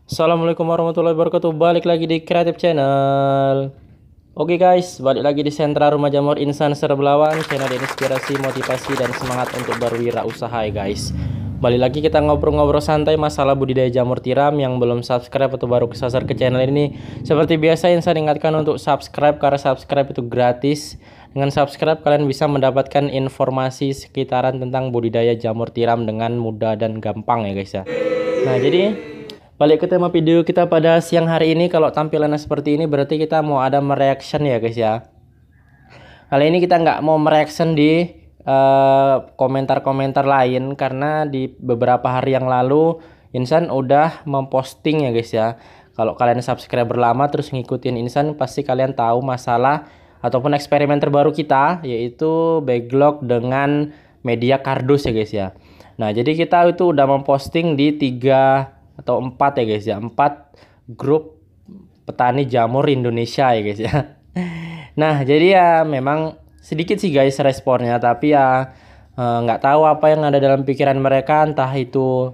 Assalamualaikum warahmatullahi wabarakatuh. Balik lagi di Creative Channel. Oke guys, balik lagi di Sentra Rumah Jamur Insan Serbelawan, channel yang inspirasi, motivasi, dan semangat untuk berwirausaha ya guys. Balik lagi kita ngobrol-ngobrol santai masalah budidaya jamur tiram. Yang belum subscribe atau baru kesasar ke channel ini, seperti biasa Insan ingatkan untuk subscribe, karena subscribe itu gratis. Dengan subscribe kalian bisa mendapatkan informasi sekitaran tentang budidaya jamur tiram dengan mudah dan gampang ya guys ya. Nah jadi balik ke tema video kita pada siang hari ini. Kalau tampilannya seperti ini berarti kita mau ada mereaction ya guys ya. Kali ini kita nggak mau mereaction di komentar-komentar lain, karena di beberapa hari yang lalu Insan udah memposting ya guys ya. Kalau kalian subscriber lama terus ngikutin Insan, pasti kalian tahu masalah ataupun eksperimen terbaru kita, yaitu backlog dengan media kardus ya guys ya. Nah jadi kita itu udah memposting di 3 atau 4 ya guys ya, 4 grup petani jamur Indonesia ya guys ya. Nah jadi ya memang sedikit sih guys responnya, tapi ya nggak tahu apa yang ada dalam pikiran mereka, entah itu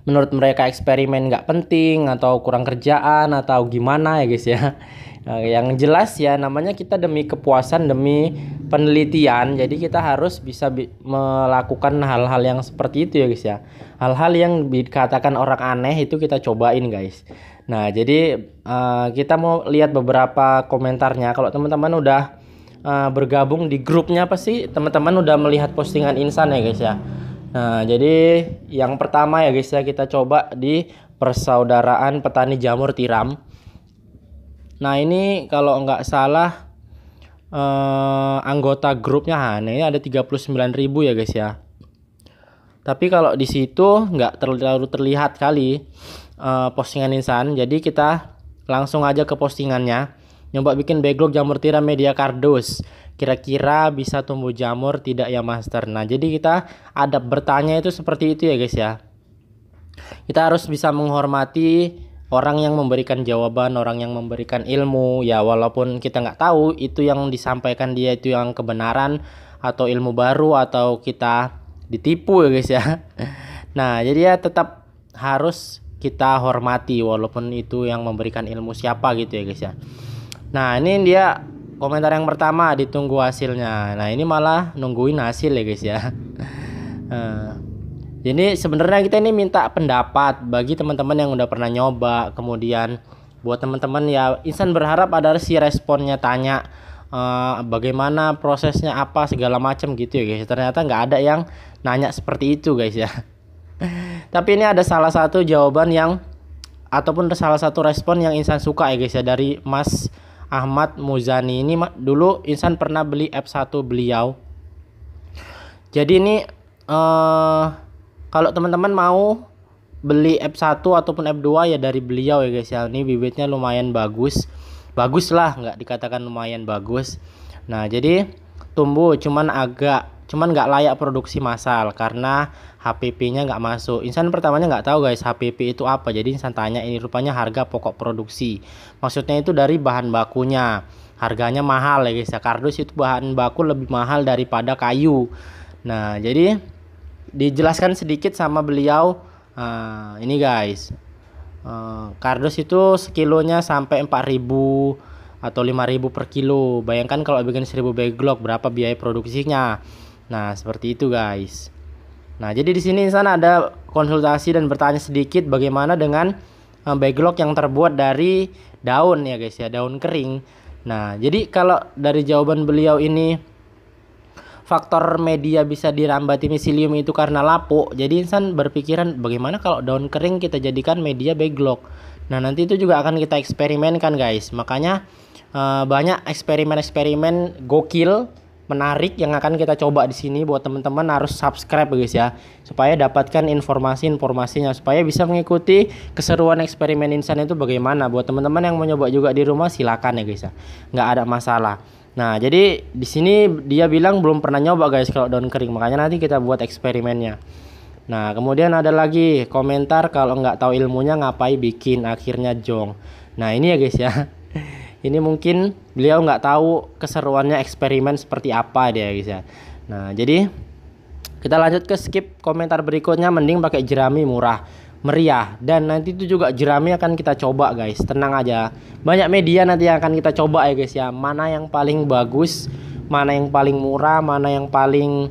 menurut mereka eksperimen nggak penting atau kurang kerjaan atau gimana ya guys ya. Yang jelas ya namanya kita demi kepuasan, demi penelitian, jadi kita harus bisa melakukan hal-hal yang seperti itu ya guys ya. Hal-hal yang dikatakan orang aneh itu kita cobain guys. Nah jadi kita mau lihat beberapa komentarnya. Kalau teman-teman udah bergabung di grupnya, pasti teman-teman udah melihat postingan Insan ya guys ya. Nah jadi yang pertama ya guys ya, kita coba di Persaudaraan Petani Jamur Tiram. Nah ini kalau nggak salah anggota grupnya, nah ini ada 39.000 ya guys ya. Tapi kalau di situ nggak terlalu terlihat kali postingan Insan. Jadi kita langsung aja ke postingannya. Nyoba bikin backlog jamur tiram media kardus. Kira-kira bisa tumbuh jamur tidak ya Master? Nah jadi kita ada bertanya itu seperti itu ya guys ya. Kita harus bisa menghormati orang yang memberikan jawaban, orang yang memberikan ilmu ya, walaupun kita nggak tahu itu yang disampaikan dia itu yang kebenaran atau ilmu baru atau kita ditipu ya guys ya. Nah jadi ya tetap harus kita hormati walaupun itu yang memberikan ilmu siapa gitu ya guys ya. Nah ini dia komentar yang pertama, ditunggu hasilnya. Nah ini malah nungguin hasil ya guys ya. Jadi sebenarnya kita ini minta pendapat bagi teman-teman yang udah pernah nyoba. Kemudian buat teman-teman ya, Insan berharap ada si responnya, tanya bagaimana prosesnya apa segala macam gitu ya guys. Ternyata nggak ada yang nanya seperti itu guys ya. Tapi ini ada salah satu jawaban yang ataupun salah satu respon yang Insan suka ya guys ya, dari Mas Ahmad Muzani. Ini dulu Insan pernah beli F1 beliau. Jadi ini kalau teman-teman mau beli F1 ataupun F2 ya dari beliau ya guys ya. Ini bibitnya lumayan bagus. Bagus lah, nggak dikatakan lumayan bagus. Nah jadi tumbuh cuman nggak layak produksi massal karena HPP-nya nggak masuk. Insan pertamanya nggak tahu guys HPP itu apa. Jadi Insan tanya, ini rupanya harga pokok produksi. Maksudnya itu dari bahan bakunya. Harganya mahal ya guys ya. Kardus itu bahan baku lebih mahal daripada kayu. Nah jadi dijelaskan sedikit sama beliau. Ini guys, kardus itu sekilonya sampai 4.000 atau 5.000 per kilo. Bayangkan kalau bikin 1.000 backlog berapa biaya produksinya. Nah seperti itu guys. Nah jadi di sini sana ada konsultasi dan bertanya sedikit bagaimana dengan backlog yang terbuat dari daun ya guys ya, daun kering. Nah jadi kalau dari jawaban beliau ini, faktor media bisa dirambati miselium itu karena lapuk. Jadi Insan berpikiran bagaimana kalau daun kering kita jadikan media backlog. Nah nanti itu juga akan kita eksperimenkan guys. Makanya banyak eksperimen-eksperimen gokil, menarik yang akan kita coba di sini. Buat teman-teman harus subscribe guys ya, supaya dapatkan informasinya, supaya bisa mengikuti keseruan eksperimen Insan itu bagaimana. Buat teman-teman yang mau nyoba juga di rumah silakan ya guys ya, nggak ada masalah. Nah jadi di sini dia bilang belum pernah nyoba guys kalau daun kering, makanya nanti kita buat eksperimennya. Nah kemudian ada lagi komentar, kalau nggak tahu ilmunya ngapain bikin, akhirnya jong. Nah ini ya guys ya. Ini mungkin beliau nggak tahu keseruannya eksperimen seperti apa dia guys ya. Nah jadi kita lanjut ke skip komentar berikutnya, mending pakai jerami murah. meriah. Dan nanti itu juga jerami akan kita coba guys, tenang aja, banyak media nanti yang akan kita coba ya guys ya, mana yang paling bagus, mana yang paling murah, mana yang paling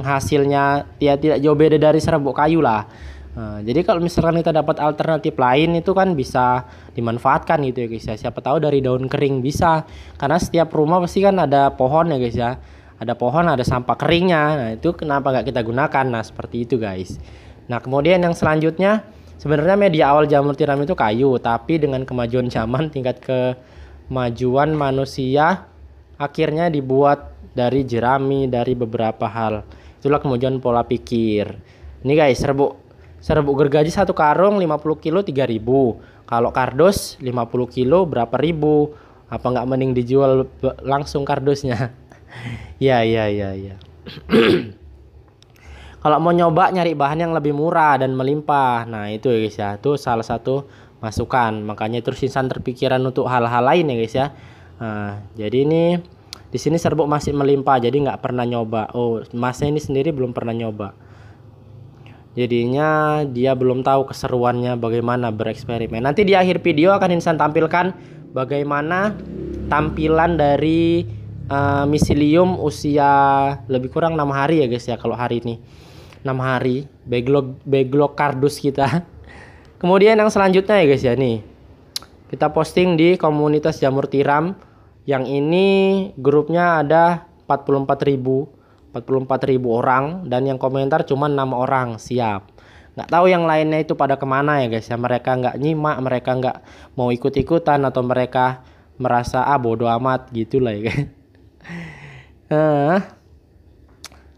hasilnya ya tidak jauh beda dari serbuk kayu lah. Nah, jadi kalau misalkan kita dapat alternatif lain itu kan bisa dimanfaatkan gitu ya guys ya. Siapa tahu dari daun kering bisa. Karena setiap rumah pasti kan ada pohon ya guys ya. Ada pohon, ada sampah keringnya. Nah, itu kenapa nggak kita gunakan? Nah, seperti itu guys. Nah, kemudian yang selanjutnya sebenarnya media awal jamur tiram itu kayu, tapi dengan kemajuan zaman, tingkat kemajuan manusia akhirnya dibuat dari jerami, dari beberapa hal. Itulah kemajuan pola pikir. Ini guys, serbuk gergaji satu karung 50 kilo 3.000. Kalau kardus 50 kilo berapa ribu? Apa nggak mending dijual langsung kardusnya? Ya. Kalau mau nyoba nyari bahan yang lebih murah dan melimpah. Nah, itu ya guys ya. Itu salah satu masukan. Makanya terus insan terpikiran untuk hal-hal lain ya guys ya. Nah, jadi ini di sini serbuk masih melimpah, jadi nggak pernah nyoba. Oh, masnya ini sendiri belum pernah nyoba. Jadinya dia belum tahu keseruannya bagaimana bereksperimen. Nanti di akhir video akan insan tampilkan bagaimana tampilan dari miselium usia lebih kurang 6 hari ya guys ya. Kalau hari ini 6 hari backlog kardus kita. Kemudian yang selanjutnya ya guys ya, nih kita posting di komunitas jamur tiram. Yang ini grupnya ada 44.000 orang dan yang komentar cuma 6 orang. Siap. Nggak tahu yang lainnya itu pada kemana ya guys ya. Mereka nggak nyimak, mereka nggak mau ikut-ikutan, atau mereka merasa bodo amat gitulah ya guys.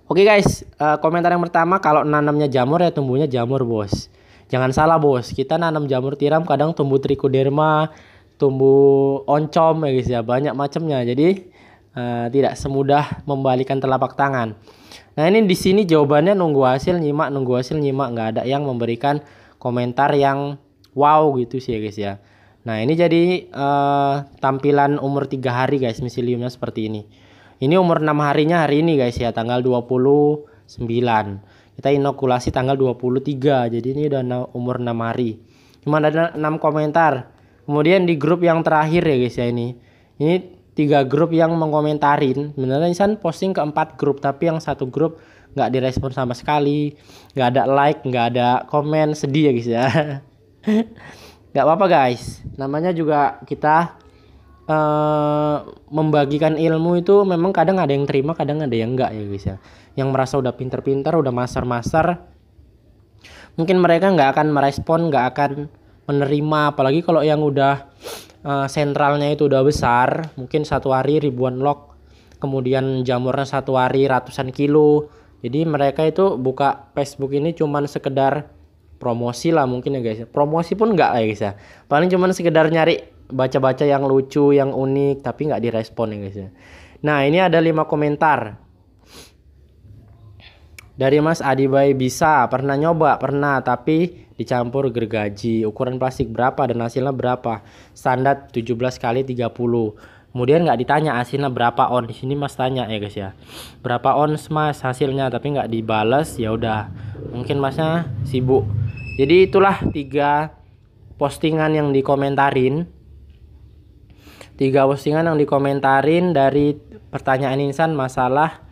Oke guys, komentar yang pertama, kalau nanamnya jamur ya tumbuhnya jamur bos. Jangan salah bos, kita nanam jamur tiram kadang tumbuh trichoderma, tumbuh oncom ya guys ya, banyak macamnya. Jadi tidak semudah membalikan telapak tangan. Nah, ini di sini jawabannya nunggu hasil nyimak, nggak ada yang memberikan komentar yang wow gitu sih ya guys ya. Nah, ini jadi tampilan umur 3 hari guys, miseliumnya seperti ini. Ini umur 6 harinya hari ini guys ya, tanggal 29. Kita inokulasi tanggal 23. Jadi ini udah umur 6 hari. Cuma ada 6 komentar. Kemudian di grup yang terakhir ya guys ya, ini 3 grup yang mengkomentarin. Sebenarnya insan posting ke 4 grup, tapi yang satu grup nggak direspon sama sekali, nggak ada like, nggak ada komen, sedih ya guys ya. Nggak apa-apa guys, namanya juga kita membagikan ilmu itu memang kadang ada yang terima, kadang ada yang enggak ya guys ya. Yang merasa udah pinter-pinter, udah masar-masar, mungkin mereka nggak akan merespon, nggak akan menerima. Apalagi kalau yang udah sentralnya itu udah besar, mungkin satu hari ribuan log, kemudian jamurnya satu hari ratusan kilo. Jadi mereka itu buka Facebook ini cuman sekedar promosi lah mungkin ya guys. Promosi pun enggak ya guys ya. Paling cuman sekedar nyari baca-baca yang lucu, yang unik, tapi nggak direspon ya guys ya. Nah, ini ada 5 komentar. Dari Mas Adibai, bisa, pernah nyoba, pernah, tapi dicampur gergaji. Ukuran plastik berapa dan hasilnya berapa? Standar 17 kali 30. Kemudian nggak ditanya hasilnya berapa on. Di sini Mas tanya ya guys ya. Berapa ons Mas hasilnya, tapi nggak dibales. Ya udah, mungkin Masnya sibuk. Jadi itulah 3 postingan yang dikomentarin. 3 postingan yang dikomentarin dari pertanyaan insan masalah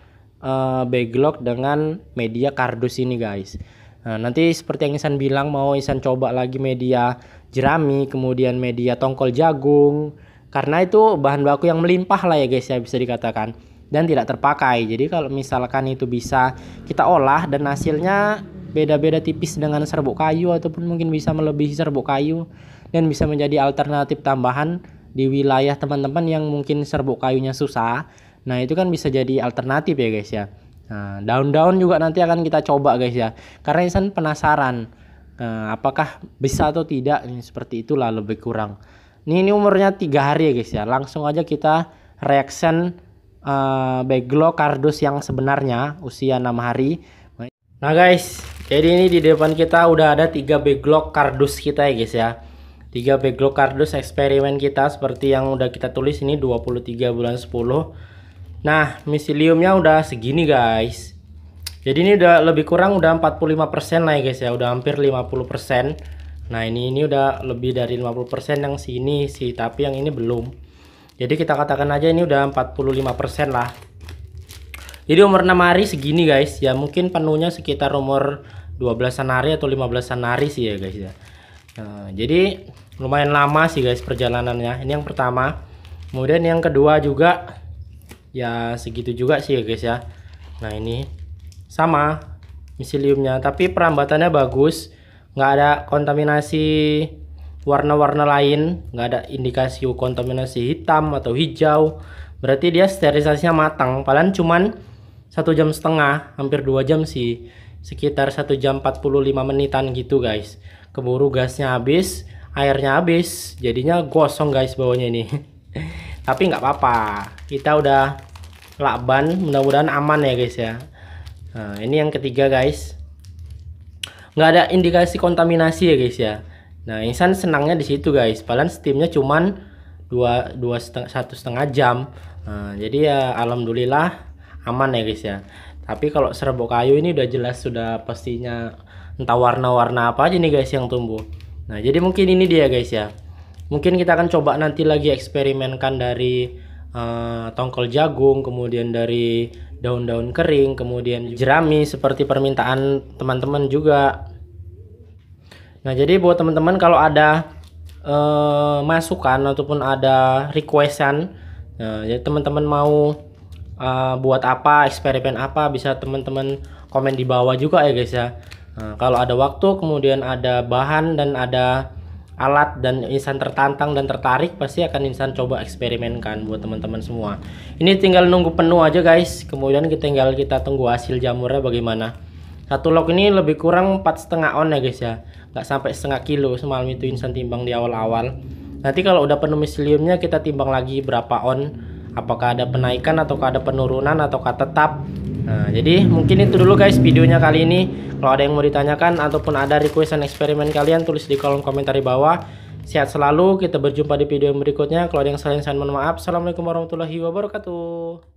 backlog dengan media kardus ini guys. Nah, nanti seperti yang insan bilang, mau insan coba lagi media jerami, kemudian media tongkol jagung, karena itu bahan baku yang melimpah lah ya guys ya, bisa dikatakan, dan tidak terpakai. Jadi kalau misalkan itu bisa kita olah dan hasilnya beda-beda tipis dengan serbuk kayu, ataupun mungkin bisa melebihi serbuk kayu, dan bisa menjadi alternatif tambahan di wilayah teman-teman yang mungkin serbuk kayunya susah. Nah, itu kan bisa jadi alternatif ya guys ya. Nah, daun-daun juga nanti akan kita coba guys ya, karena insan penasaran apakah bisa atau tidak. Ini seperti itulah lebih kurang. Ini umurnya 3 hari ya guys ya. Langsung aja kita reaction backlog kardus yang sebenarnya usia 6 hari. Nah guys, jadi ini di depan kita udah ada 3 backlog kardus kita ya guys ya. 3 backlog kardus eksperimen kita seperti yang udah kita tulis ini 23 bulan 10. Nah, miseliumnya udah segini guys. Jadi ini udah lebih kurang udah 45% lah ya guys ya, udah hampir 50%. Nah ini udah lebih dari 50% yang sini sih, tapi yang ini belum. Jadi kita katakan aja ini udah 45% lah. Jadi umur 6 hari segini guys ya, mungkin penuhnya sekitar umur 12-an hari atau 15-an hari sih ya guys ya. Nah, jadi lumayan lama sih guys perjalanannya. Ini yang pertama. Kemudian yang kedua juga ya segitu juga sih ya guys ya. Nah ini sama miseliumnya, tapi perambatannya bagus, nggak ada kontaminasi warna-warna lain, nggak ada indikasi kontaminasi hitam atau hijau. Berarti dia sterilisasinya matang. Padahal cuman 1,5 jam, hampir 2 jam sih, sekitar 1 jam 45 menitan gitu guys. Keburu gasnya habis, airnya habis, jadinya gosong guys bawahnya ini. Tapi nggak apa-apa, kita udah lakban, mudah-mudahan aman ya guys ya. Nah ini yang ketiga guys, nggak ada indikasi kontaminasi ya guys ya. Nah insan senangnya di situ guys, padahal steamnya cuman 1,5 jam. Nah, jadi ya alhamdulillah aman ya guys ya. Tapi kalau serbuk kayu ini udah jelas sudah pastinya entah warna-warna apa aja nih guys yang tumbuh. Nah jadi mungkin ini dia guys ya, mungkin kita akan coba nanti lagi eksperimenkan dari tongkol jagung, kemudian dari daun-daun kering, kemudian jerami seperti permintaan teman-teman juga. Nah jadi buat teman-teman kalau ada masukan ataupun ada requestan, jadi teman-teman mau buat apa, eksperimen apa, bisa teman-teman komen di bawah juga ya guys ya. Kalau ada waktu, kemudian ada bahan dan ada alat dan insan tertantang dan tertarik, pasti akan insan coba eksperimenkan buat teman-teman semua. Ini tinggal nunggu penuh aja guys, kemudian kita tunggu hasil jamurnya bagaimana. Satu log ini lebih kurang 4,5 on ya guys ya, nggak sampai setengah kilo. Semalam itu insan timbang di awal-awal. Nanti kalau udah penuh miseliumnya kita timbang lagi berapa on, apakah ada penaikan ataukah ada penurunan ataukah tetap. Nah jadi mungkin itu dulu guys videonya kali ini. Kalau ada yang mau ditanyakan ataupun ada requestan eksperimen kalian, tulis di kolom komentar di bawah. Sehat selalu, kita berjumpa di video yang berikutnya. Kalau ada yang salah, saya mohon maaf. Assalamualaikum warahmatullahi wabarakatuh.